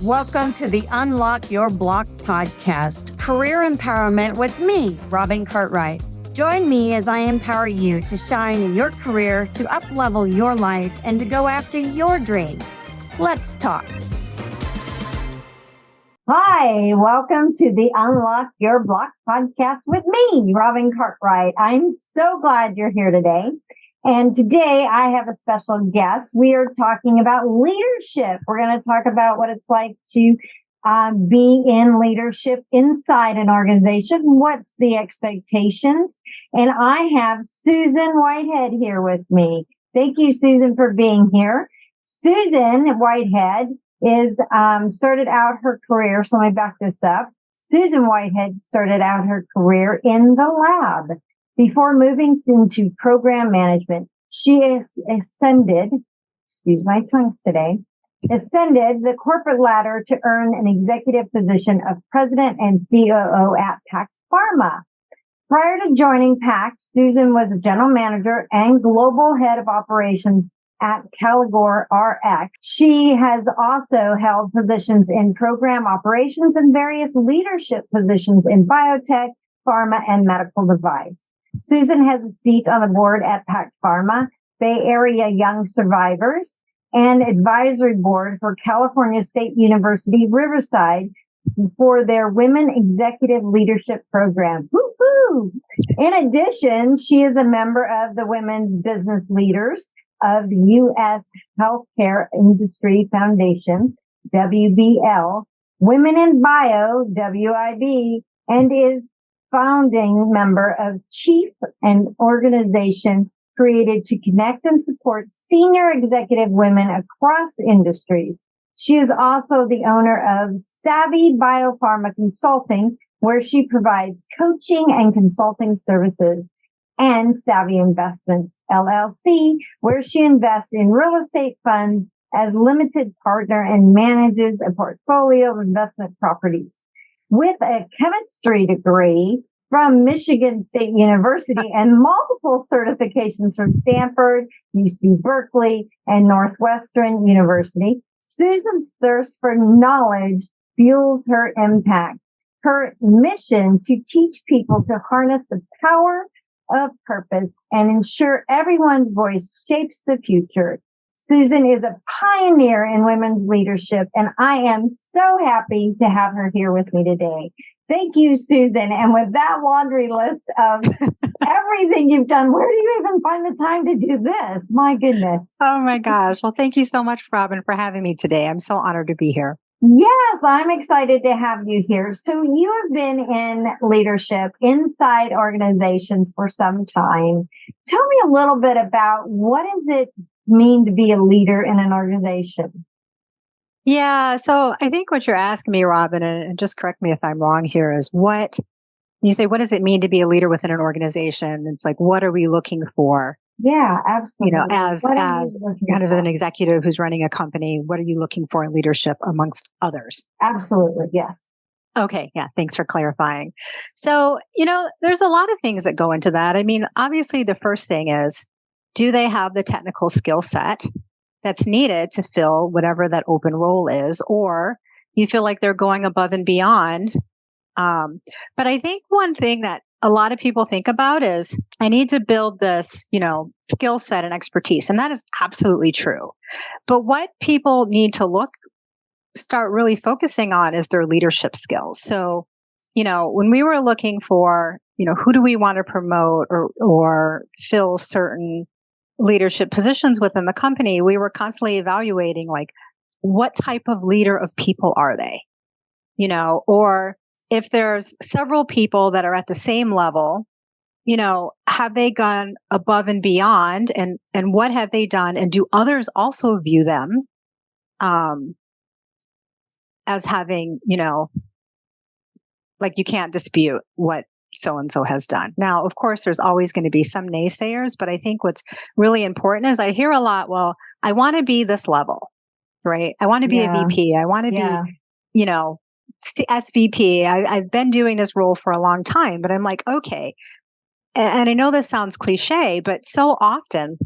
Welcome to the Unlock Your Block podcast, career empowerment with me, Robin Cartwright. Join me as I empower you to shine in your career, to up-level your life, and to go after your dreams. Let's talk. Hi, welcome to the Unlock Your Block podcast with me, Robin Cartwright. I'm so glad you're here today. And today I have a special guest. We are talking about leadership. We're going to talk about what it's like to be in leadership inside an organization. What's the expectations? And I have Susan Whitehead here with me. Thank you, Susan, for being here. Susan Whitehead is started out her career. So let me back this up. Susan Whitehead started out her career in the lab. Before moving into program management, she ascended the corporate ladder to earn an executive position of president and COO at PACS Pharma. Prior to joining PACS, Susan was a general manager and global head of operations at Caligor RX. She has also held positions in program operations and various leadership positions in biotech, pharma, and medical device. Susan has a seat on the board at PACS Pharma, Bay Area Young Survivors, and advisory board for California State University, Riverside for their Women Executive Leadership Program. Woo-hoo! In addition, she is a member of the Women's Business Leaders of the U.S. Healthcare Industry Foundation, WBL, Women in Bio, WIB, and is founding member of Chief, an organization created to connect and support senior executive women across industries. She is also the owner of Savvy Biopharma Consulting, where she provides coaching and consulting services, and Savvy Investments, LLC, where she invests in real estate funds as limited partner and manages a portfolio of investment properties. With a chemistry degree from Michigan State University and multiple certifications from Stanford, UC Berkeley, and Northwestern University, Susan's thirst for knowledge fuels her impact. Her mission to teach people to harness the power of purpose and ensure everyone's voice shapes the future. Susan is a pioneer in women's leadership, and I am so happy to have her here with me today. Thank you, Susan. And with that laundry list of everything you've done, where do you even find the time to do this? My goodness. Oh my gosh. Well, thank you so much, Robin, for having me today. I'm so honored to be here. Yes, I'm excited to have you here. So you have been in leadership inside organizations for some time. Tell me a little bit about what does it mean to be a leader in an organization? Yeah. So I think what you're asking me, Robin, and just correct me if I'm wrong here, is when you say, what does it mean to be a leader within an organization? It's like, what are we looking for? Yeah, absolutely. As kind of an executive who's running a company, what are you looking for in leadership amongst others? Absolutely. Yes. Okay. Yeah. Thanks for clarifying. So, there's a lot of things that go into that. I mean, obviously the first thing is, do they have the technical skill set that's needed to fill whatever that open role is, or you feel like they're going above and beyond? But I think one thing that a lot of people think about is, I need to build this, skill set and expertise. And that is absolutely true. But what people need to start really focusing on is their leadership skills. So, when we were looking for, who do we want to promote or fill certain leadership positions within the company, we were constantly evaluating, like, what type of leader of people are they? Or if there's several people that are at the same level, have they gone above and beyond, and what have they done? And do others also view them as having, like, you can't dispute what so-and-so has done. Now, of course, there's always going to be some naysayers, but I think what's really important is, I hear a lot, well, I want to be this level, right? I want to be a VP. I want to be, SVP. I've been doing this role for a long time, but I'm like, okay, and I know this sounds cliche, but so often,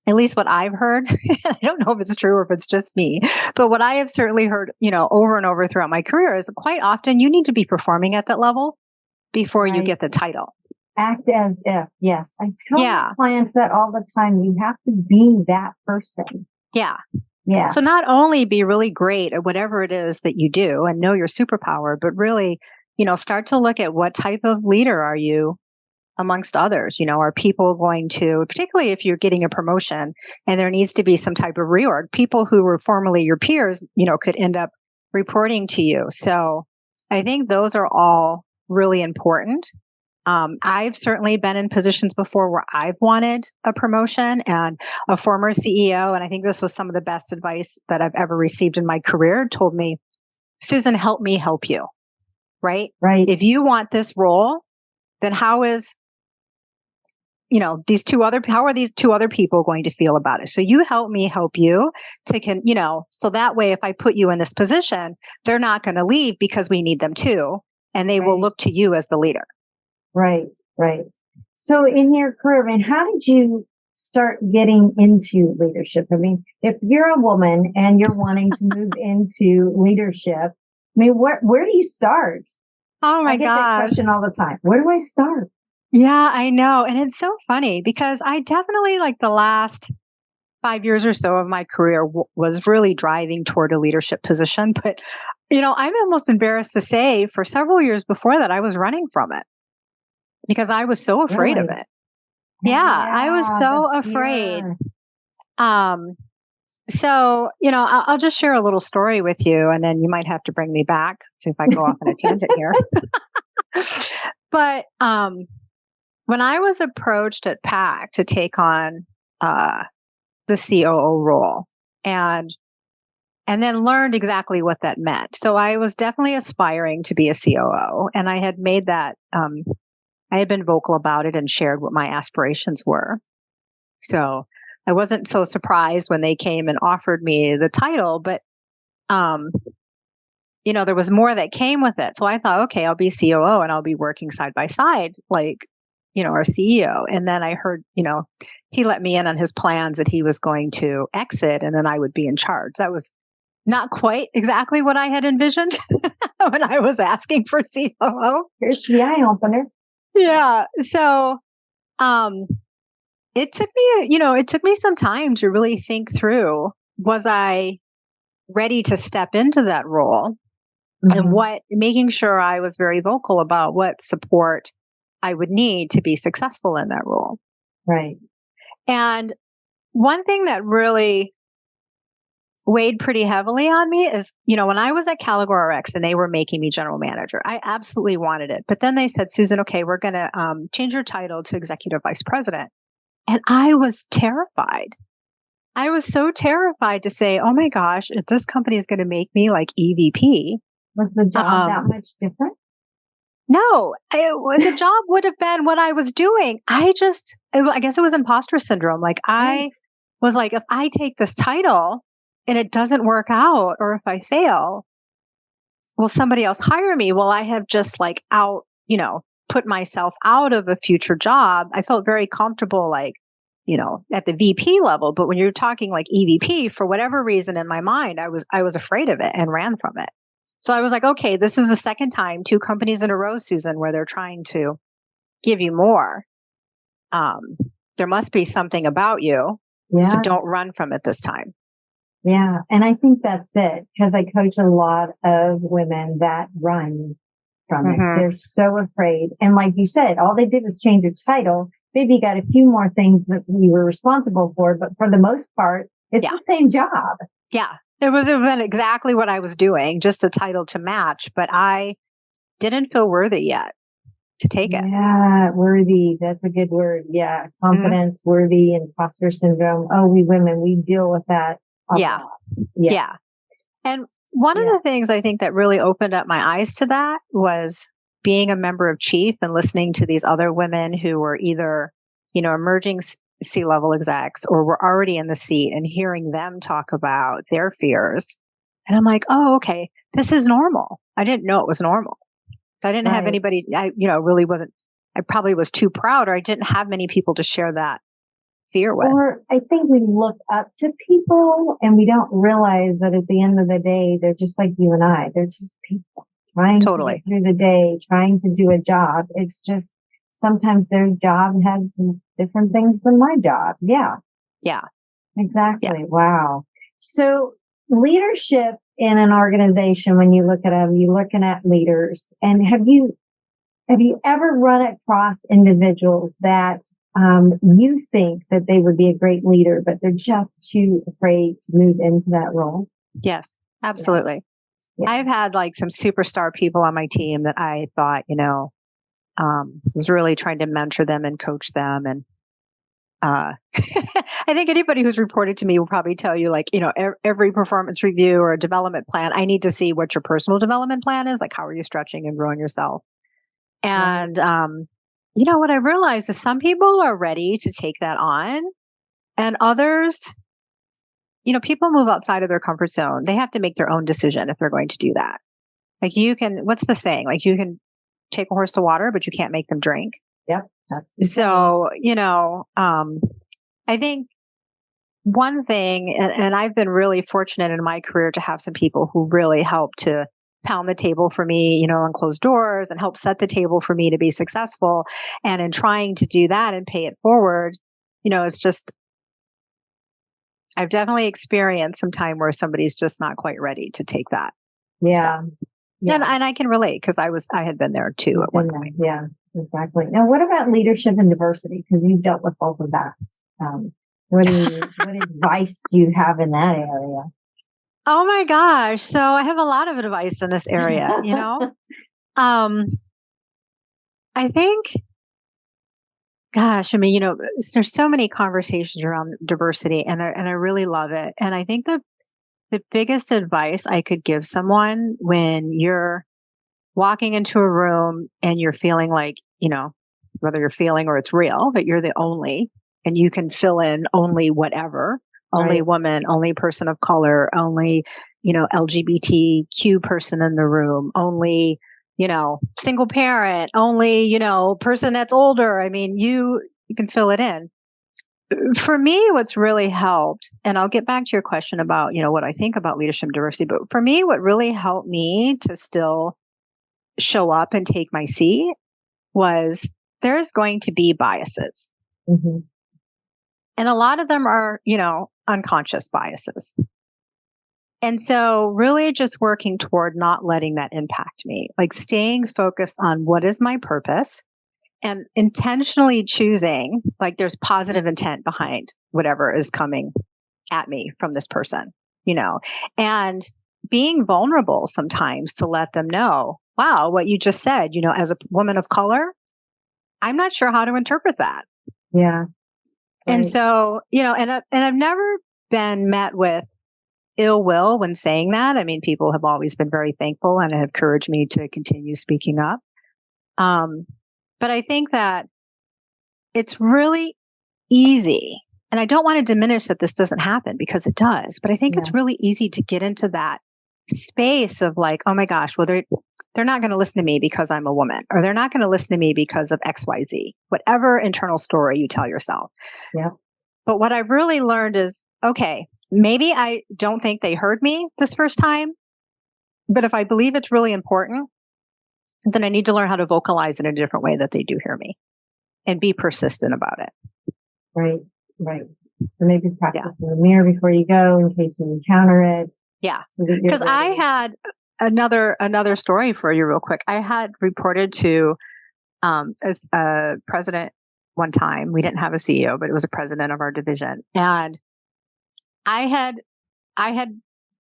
at least what I've heard, I don't know if it's true or if it's just me, but what I have certainly heard, over and over throughout my career is quite often you need to be performing at that level before you get the title. Act as if, yes. I tell Yeah. clients that all the time. You have to be that person. Yeah. Yeah. So not only be really great at whatever it is that you do and know your superpower, but really, start to look at what type of leader are you amongst others. Are people going to, particularly if you're getting a promotion and there needs to be some type of reorg, people who were formerly your peers, could end up reporting to you. So I think those are all really important. I've certainly been in positions before where I've wanted a promotion, and a former CEO, and I think this was some of the best advice that I've ever received in my career, told me, Susan, help me help you. Right? Right. If you want this role, then how are these two other people going to feel about it? So you help me help you so that way, if I put you in this position, they're not going to leave because we need them too. And they will look to you as the leader. Right. Right. So in your career, how did you start getting into leadership? If you're a woman and you're wanting to move into leadership, where do you start? Oh my I get gosh. that question all the time. Where do I start? Yeah, I know. And it's so funny because I definitely, the last 5 years or so of my career was really driving toward a leadership position. But, I'm almost embarrassed to say for several years before that, I was running from it because I was so afraid of it. Yeah, I was so afraid. So, I'll just share a little story with you, and then you might have to bring me back. See if I go off on a tangent here. But when I was approached at PAC to take on the COO role, and then learned exactly what that meant. So I was definitely aspiring to be a COO, and I had made that. I had been vocal about it and shared what my aspirations were. So I wasn't so surprised when they came and offered me the title, but there was more that came with it. So I thought, okay, I'll be COO and I'll be working side by side, our CEO. And then I heard, he let me in on his plans that he was going to exit and then I would be in charge. That was not quite exactly what I had envisioned when I was asking for COO. Here's the eye opener. Yeah. So, it took me some time to really think through, was I ready to step into that role? And making sure I was very vocal about what support I would need to be successful in that role. Right. And one thing that really weighed pretty heavily on me is, when I was at Caligor RX and they were making me general manager, I absolutely wanted it. But then they said, Susan, okay, we're going to change your title to executive vice president. And I was terrified. I was so terrified to say, oh my gosh, if this company is going to make me like EVP. Was the job that much different? No, the job would have been what I was doing. I guess it was imposter syndrome. I was like, if I take this title and it doesn't work out, or if I fail, will somebody else hire me? Will I have just put myself out of a future job? I felt very comfortable, at the VP level. But when you're talking like EVP, for whatever reason in my mind, I was afraid of it and ran from it. So I was like, okay, this is the second time, 2 companies in a row, Susan, where they're trying to give you more. There must be something about you. Yeah. So don't run from it this time. Yeah. And I think that's it, because I coach a lot of women that run from it. They're so afraid. And like you said, all they did was change your title. Maybe you got a few more things that you were responsible for, but for the most part, it's the same job. Yeah. It would have been exactly what I was doing, just a title to match, but I didn't feel worthy yet to take it. Yeah, worthy. That's a good word. Yeah. Confidence, worthy, imposter syndrome. Oh, we women, we deal with that a lot. Yeah. And one of the things I think that really opened up my eyes to that was being a member of Chief and listening to these other women who were either, emerging C-level execs or were already in the seat, and hearing them talk about their fears. And I'm like, oh, okay, this is normal. I didn't know it was normal. I didn't have anybody, really wasn't I probably was too proud, or I didn't have many people to share that fear with. Or I think we look up to people and we don't realize that at the end of the day, they're just like you and I. They're just people trying to get through the day, trying to do a job. It's just sometimes their job has different things than my job. Yeah. Yeah. Exactly. Yeah. Wow. So leadership in an organization, when you look at them, you're looking at leaders. And have you ever run across individuals that you think that they would be a great leader, but they're just too afraid to move into that role? Yes, absolutely. Yeah. I've had like some superstar people on my team that I thought, was really trying to mentor them and coach them. And I think anybody who's reported to me will probably tell you, like, every performance review or a development plan, I need to see what your personal development plan is. Like, how are you stretching and growing yourself? And, what I realized is some people are ready to take that on, and others, people move outside of their comfort zone. They have to make their own decision if they're going to do that. Like, what's the saying? Like, you can take a horse to water, but you can't make them drink. Yep. So, I think one thing, and I've been really fortunate in my career to have some people who really help to pound the table for me, on closed doors, and help set the table for me to be successful. And in trying to do that and pay it forward, it's just, I've definitely experienced some time where somebody's just not quite ready to take that. Yeah. So, yeah. And I can relate because I had been there too at one point. Yeah, exactly. Now, what about leadership and diversity? Because you've dealt with both of that. What advice do you have in that area? Oh my gosh. So I have a lot of advice in this area, I think, gosh, there's so many conversations around diversity, and I really love it. And I think the biggest advice I could give someone when you're walking into a room and you're feeling like, whether you're feeling or it's real, but you're the only, and you can fill in only whatever. Only woman, only person of color, only, LGBTQ person in the room, only, single parent, only, person that's older. You can fill it in. For me, what's really helped, and I'll get back to your question about, what I think about leadership diversity, but for me, what really helped me to still show up and take my seat was there's going to be biases. Mm-hmm. And a lot of them are, unconscious biases. And so really just working toward not letting that impact me, like staying focused on what is my purpose and intentionally choosing, like there's positive intent behind whatever is coming at me from this person, and being vulnerable sometimes to let them know, wow, what you just said, as a woman of color, I'm not sure how to interpret that. Yeah. Right. And so, and I've never been met with ill will when saying that. People have always been very thankful and have encouraged me to continue speaking up. But I think that it's really easy, and I don't want to diminish that this doesn't happen because it does, but I think it's really easy to get into that space of like, oh my gosh, well, they're not going to listen to me because I'm a woman, or they're not going to listen to me because of XYZ, whatever internal story you tell yourself. Yeah. But what I've really learned is, okay, maybe I don't think they heard me this first time, but if I believe it's really important, then I need to learn how to vocalize it in a different way that they do hear me and be persistent about it. Right. So maybe practice in the mirror before you go in case you encounter it. Yeah. Because I had another story for you real quick. I had reported to as a president one time. We didn't have a CEO, but it was a president of our division. And I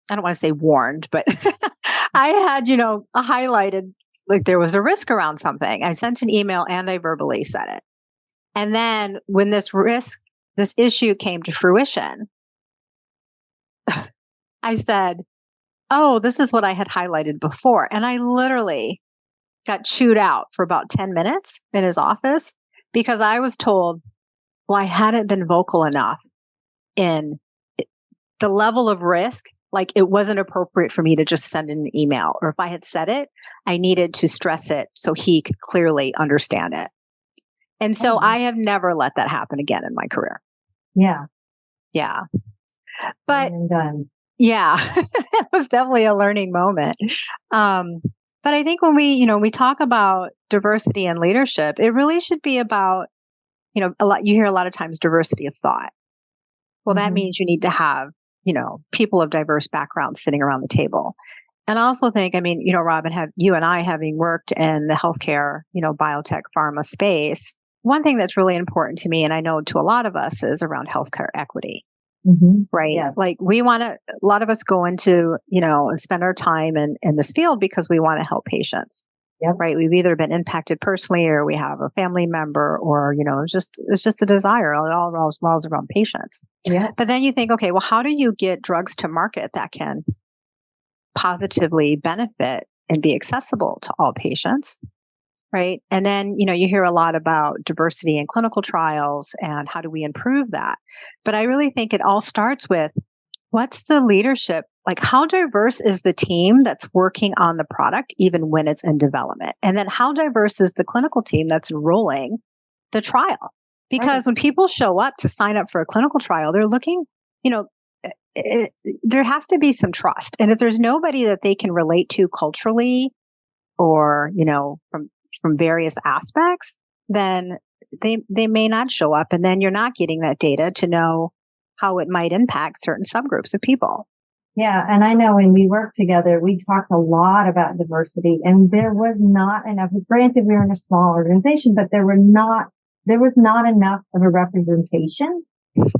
don't want to say warned, but I had, highlighted like there was a risk around something. I sent an email and I verbally said it. And then when this issue came to fruition, I said, oh, this is what I had highlighted before. And I literally got chewed out for about 10 minutes in his office because I was told, well, I hadn't been vocal enough in the level of risk. Like it wasn't appropriate for me to just send an email, or if I had said it, I needed to stress it so he could clearly understand it. And so I have never let that happen again in my career. Yeah. Yeah. But done. Yeah, it was definitely a learning moment. But I think when we talk about diversity and leadership, it really should be about, you hear a lot of times diversity of thought. Well, that means you need to have, people of diverse backgrounds sitting around the table. And I also think, Robin, you and I having worked in the healthcare, biotech, pharma space, one thing that's really important to me, and I know to a lot of us, is around healthcare equity. Right. Yes. Like a lot of us go into, and spend our time in this field because we want to help patients. Yep. Right. We've either been impacted personally or we have a family member or, it's just a desire. It all revolves around patients. Yeah. But then you think, okay, well, how do you get drugs to market that can positively benefit and be accessible to all patients? Right. And then, you hear a lot about diversity in clinical trials and how do we improve that? But I really think it all starts with what's the leadership? Like, how diverse is the team that's working on the product, even when it's in development? And then how diverse is the clinical team that's enrolling the trial? Because when people show up to sign up for a clinical trial, they're looking, there has to be some trust. And if there's nobody that they can relate to culturally or, from various aspects, then they may not show up. And then you're not getting that data to know how it might impact certain subgroups of people. Yeah. And I know when we worked together, we talked a lot about diversity, and there was not enough. Granted, we were in a small organization, but there was not enough of a representation,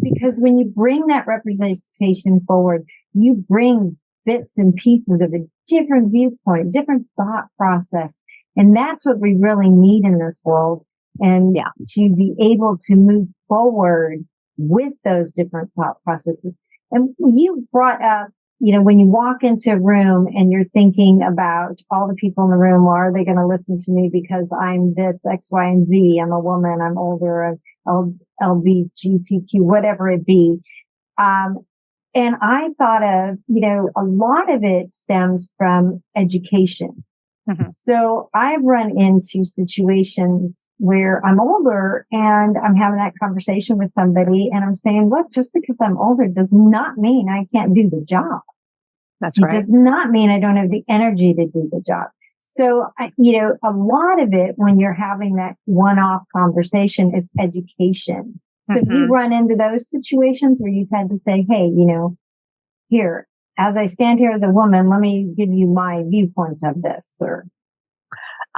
because when you bring that representation forward, you bring bits and pieces of a different viewpoint, different thought process. And that's what we really need in this world. And to be able to move forward with those different thought processes. And you brought up, when you walk into a room and you're thinking about all the people in the room, well, are they going to listen to me because I'm this X, Y, and Z? I'm a woman, I'm older, I'm LGBTQ, whatever it be. And I thought of, a lot of it stems from education. So I've run into situations where I'm older and I'm having that conversation with somebody and I'm saying, look, just because I'm older does not mean I can't do the job. That's right. It does not mean I don't have the energy to do the job. So, a lot of it when you're having that one-off conversation is education. So if you run into those situations where you've had to say, hey, here, as I stand here as a woman, let me give you my viewpoint of this, or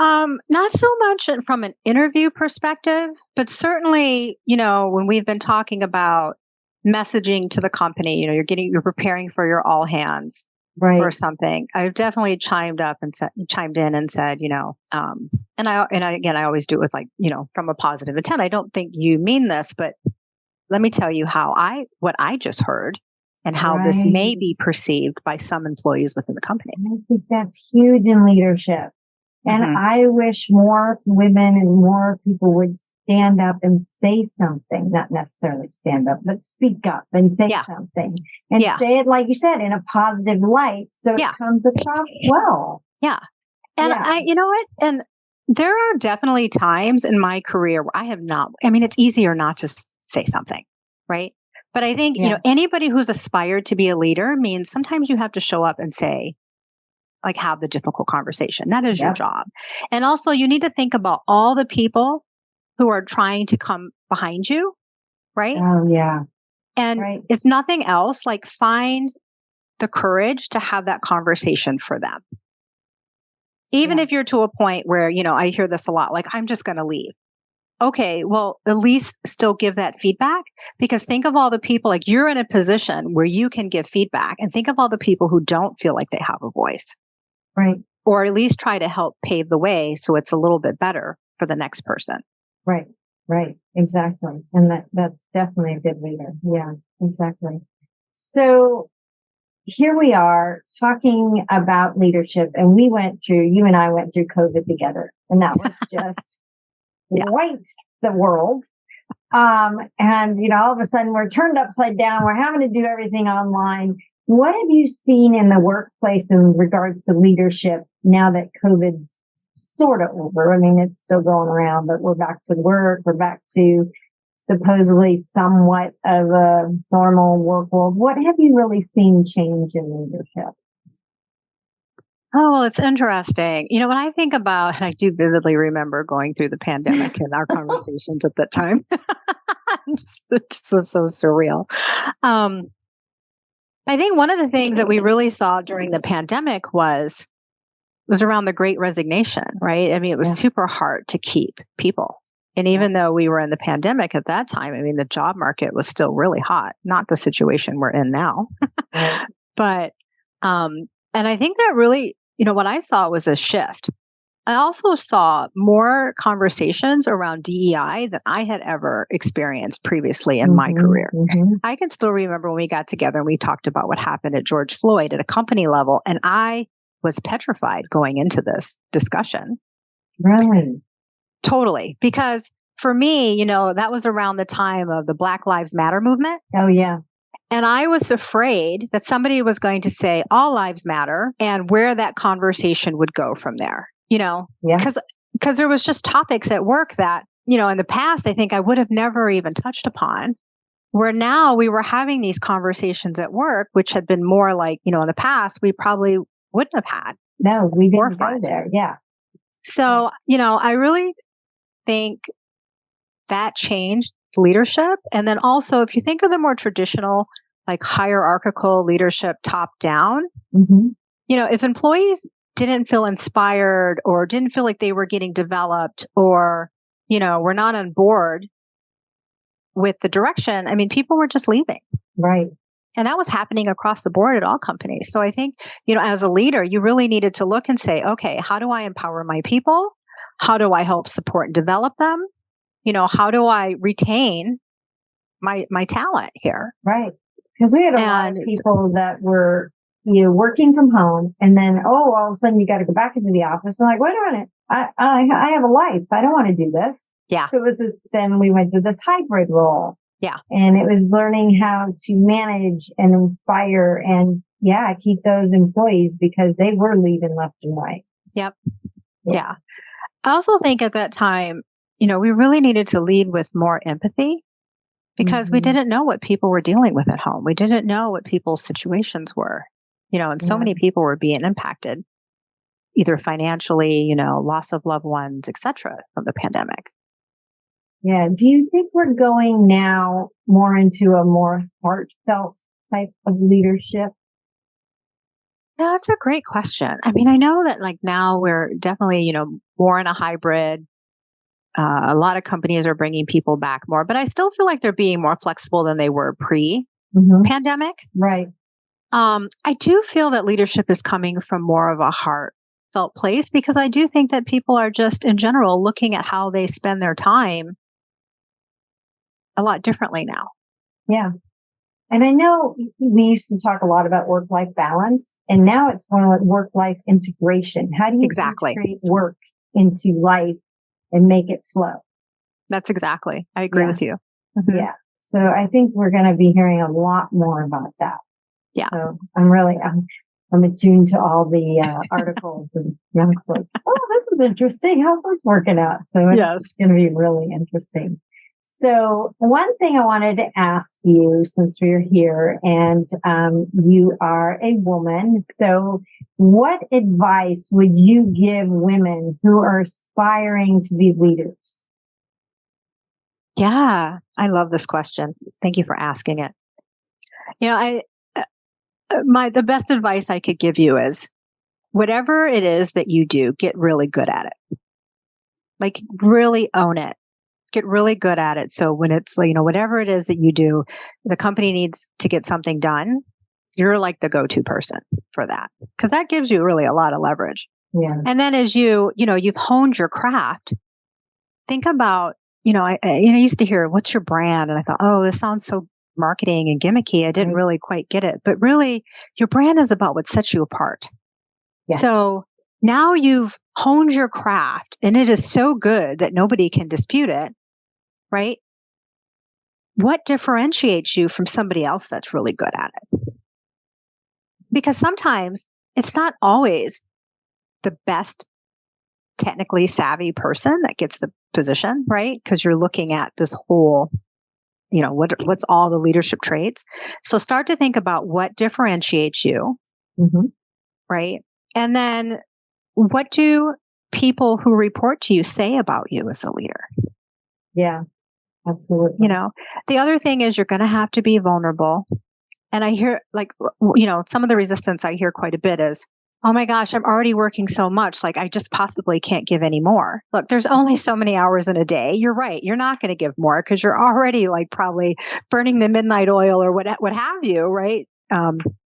not so much from an interview perspective, but certainly, when we've been talking about messaging to the company, you're preparing for your all hands or something. I've definitely chimed in and said, and I always do it with from a positive intent. I don't think you mean this, but let me tell you what I just heard and how this may be perceived by some employees within the company. I think that's huge in leadership. And I wish more women and more people would stand up and say something, not necessarily stand up, but speak up and say something and say it, like you said, in a positive light. So it comes across well. Yeah. And you know what? And there are definitely times in my career where I have not, it's easier not to say something, right? But I think, anybody who's aspired to be a leader means sometimes you have to show up and say, have the difficult conversation. That is your job. And also you need to think about all the people who are trying to come behind you, right? Oh, yeah. And if nothing else, find the courage to have that conversation for them. Even if you're to a point where, I hear this a lot, I'm just going to leave. Okay, well, at least still give that feedback, because think of all the people, you're in a position where you can give feedback, and think of all the people who don't feel like they have a voice. Right. Or at least try to help pave the way so it's a little bit better for the next person. Right. Exactly. And that's definitely a good leader. Yeah, exactly. So here we are talking about leadership, and you and I went through COVID together, and that was just wiped the world. And all of a sudden we're turned upside down. We're having to do everything online. What have you seen in the workplace in regards to leadership now that COVID's sort of over. I mean, it's still going around, but we're back to work. We're back to supposedly somewhat of a normal work world. What have you really seen change in leadership? Oh, well, it's interesting. When I think about, and I do vividly remember going through the pandemic and our conversations at that time, it just was so surreal. I think one of the things that we really saw during the pandemic was around the Great Resignation, right? I mean, it was super hard to keep people. And even though we were in the pandemic at that time, I mean, the job market was still really hot, not the situation we're in now. But, and I think that really, what I saw was a shift. I also saw more conversations around DEI than I had ever experienced previously in my career. I can still remember when we got together and we talked about what happened at George Floyd at a company level. And I was petrified going into this discussion. Really? Totally. Because for me, that was around the time of the Black Lives Matter movement. Oh, yeah. And I was afraid that somebody was going to say all lives matter and where that conversation would go from there, because there was just topics at work that, in the past, I think I would have never even touched upon, where now we were having these conversations at work, which had been more like, in the past, we probably wouldn't have had. No, we didn't go there. Yeah. So, I really think that changed leadership. And then also, if you think of the more traditional, like hierarchical leadership top down, if employees didn't feel inspired or didn't feel like they were getting developed or, were not on board with the direction, I mean, people were just leaving. Right. And that was happening across the board at all companies. So I think, as a leader, you really needed to look and say, okay, how do I empower my people? How do I help support and develop them? How do I retain my talent here? Right. Because we had a lot of people that were, working from home and then, all of a sudden you got to go back into the office. I'm like, wait a minute. I have a life. I don't want to do this. Yeah. So it was this, then we went to this hybrid role. Yeah. And it was learning how to manage and inspire and keep those employees because they were leaving left and right. Yep. Yeah. I also think at that time, we really needed to lead with more empathy because we didn't know what people were dealing with at home. We didn't know what people's situations were, and so many people were being impacted either financially, loss of loved ones, etc., from the pandemic. Yeah. Do you think we're going now more into a more heartfelt type of leadership? Yeah, that's a great question. I mean, I know that like now we're definitely, more in a hybrid. A lot of companies are bringing people back more, but I still feel like they're being more flexible than they were pre-pandemic. Right. I do feel that leadership is coming from more of a heartfelt place because I do think that people are just in general looking at how they spend their time a lot differently now. Yeah. And I know we used to talk a lot about work-life balance, and now it's more like work-life integration. How do you integrate work into life and make it flow? That's exactly. I agree with you. Yeah. So I think we're going to be hearing a lot more about that. Yeah. So I'm attuned to all the articles and I'm like, this is interesting. How's this working out? So it's going to be really interesting. So one thing I wanted to ask you since we're here and you are a woman. So what advice would you give women who are aspiring to be leaders? Yeah, I love this question. Thank you for asking it. The best advice I could give you is whatever it is that you do, get really good at it. Like really own it. Get really good at it. So when it's, whatever it is that you do, the company needs to get something done. You're like the go-to person for that because that gives you really a lot of leverage. Yeah. And then as you've honed your craft, think about, I used to hear, what's your brand? And I thought, this sounds so marketing and gimmicky. I didn't really quite get it, but really your brand is about what sets you apart. Yeah. So now you've honed your craft and it is so good that nobody can dispute it, right? What differentiates you from somebody else that's really good at it? Because sometimes it's not always the best technically savvy person that gets the position, right? Because you're looking at this whole, what's all the leadership traits. So start to think about what differentiates you, right? And then what do people who report to you say about you as a leader? Yeah, absolutely. The other thing is you're going to have to be vulnerable. And I hear some of the resistance I hear quite a bit is, oh my gosh, I'm already working so much. Like I just possibly can't give any more. Look, there's only so many hours in a day. You're right. You're not going to give more because you're already like probably burning the midnight oil or what have you, right?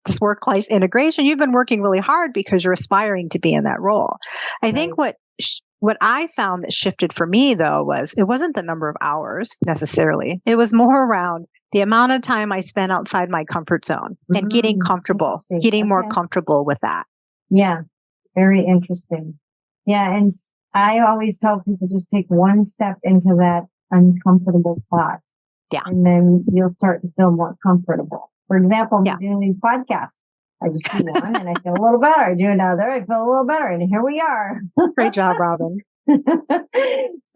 This work-life integration, you've been working really hard because you're aspiring to be in that role. I think what I found that shifted for me though was it wasn't the number of hours necessarily. It was more around the amount of time I spent outside my comfort zone and getting comfortable, getting more comfortable with that. Yeah. Very interesting. Yeah. And I always tell people just take one step into that uncomfortable spot. Yeah. And then you'll start to feel more comfortable. For example, I'm doing these podcasts. I just do one and I feel a little better. I do another, I feel a little better. And here we are. Great job, Robin.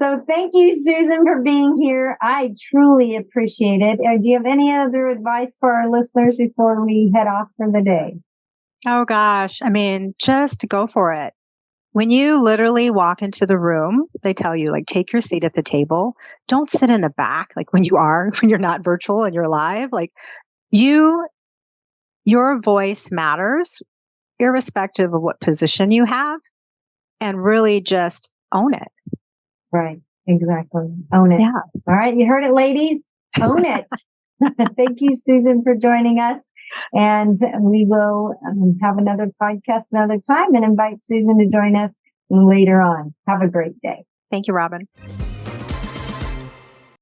So thank you, Susan, for being here. I truly appreciate it. Do you have any other advice for our listeners before we head off for the day? Oh gosh. I mean, just go for it. When you literally walk into the room, they tell you like, take your seat at the table. Don't sit in the back. Like when you're not virtual and you're live, like your voice matters irrespective of what position you have, and really just own it. Right. Exactly. Own it. Yeah. All right. You heard it, ladies. Own it. Thank you, Susan, for joining us. And we will have another podcast another time and invite Susan to join us later on. Have a great day. Thank you, Robin.